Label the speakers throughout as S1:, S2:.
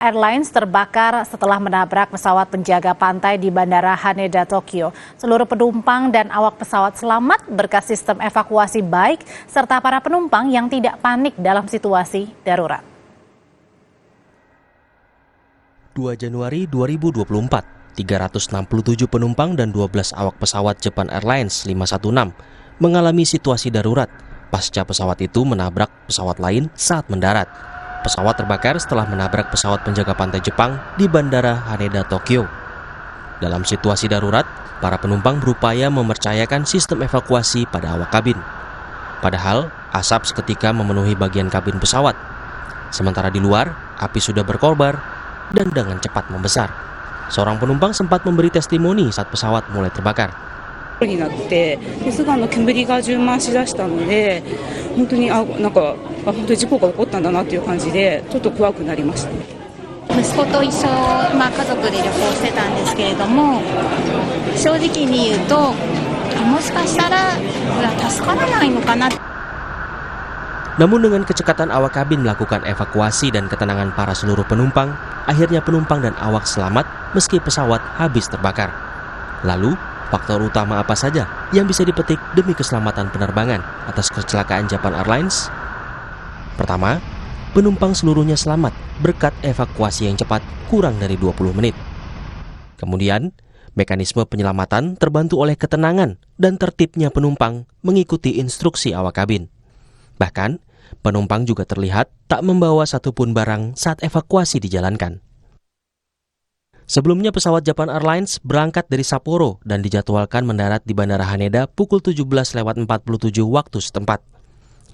S1: Airlines terbakar setelah menabrak pesawat penjaga pantai di Bandara Haneda, Tokyo. Seluruh penumpang dan awak pesawat selamat berkat sistem evakuasi baik, serta para penumpang yang tidak panik dalam situasi darurat.
S2: 2 Januari 2024, 367 penumpang dan 12 awak pesawat Japan Airlines 516 mengalami situasi darurat pasca pesawat itu menabrak pesawat lain saat mendarat. Pesawat terbakar setelah menabrak pesawat penjaga pantai Jepang di Bandara Haneda, Tokyo. Dalam situasi darurat, para penumpang berupaya mempercayakan sistem evakuasi pada awak kabin. Padahal, asap seketika memenuhi bagian kabin pesawat. Sementara di luar, api sudah berkobar dan dengan cepat membesar. Seorang penumpang sempat memberi testimoni saat pesawat mulai terbakar.
S3: になってですが煙が充満しだしたので本当に本当に事故が起こったんだなという感じでちょっと怖くなりました。
S4: 息子と一緒、家族で旅行してたんですけれども、正直に言うともしかしたらこれは助からないのかな。
S2: Namun dengan kecekatan awak kabin melakukan evakuasi dan ketenangan para seluruh penumpang, akhirnya penumpang dan awak selamat meski pesawat habis terbakar. Lalu, faktor utama apa saja yang bisa dipetik demi keselamatan penerbangan atas kecelakaan Japan Airlines? Pertama, penumpang seluruhnya selamat berkat evakuasi yang cepat kurang dari 20 menit. Kemudian, mekanisme penyelamatan terbantu oleh ketenangan dan tertibnya penumpang mengikuti instruksi awak kabin. Bahkan, penumpang juga terlihat tak membawa satupun barang saat evakuasi dijalankan. Sebelumnya pesawat Japan Airlines berangkat dari Sapporo dan dijadwalkan mendarat di Bandara Haneda pukul 17.47 waktu setempat.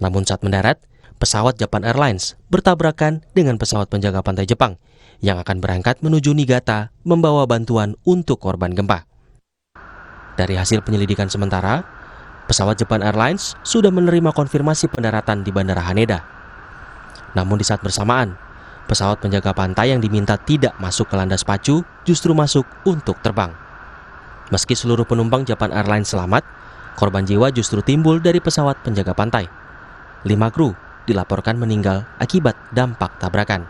S2: Namun saat mendarat, pesawat Japan Airlines bertabrakan dengan pesawat penjaga pantai Jepang yang akan berangkat menuju Niigata membawa bantuan untuk korban gempa. Dari hasil penyelidikan sementara, pesawat Japan Airlines sudah menerima konfirmasi pendaratan di Bandara Haneda. Namun di saat bersamaan, pesawat penjaga pantai yang diminta tidak masuk ke landas pacu justru masuk untuk terbang. Meski seluruh penumpang Japan Airlines selamat, korban jiwa justru timbul dari pesawat penjaga pantai. 5 kru dilaporkan meninggal akibat dampak tabrakan.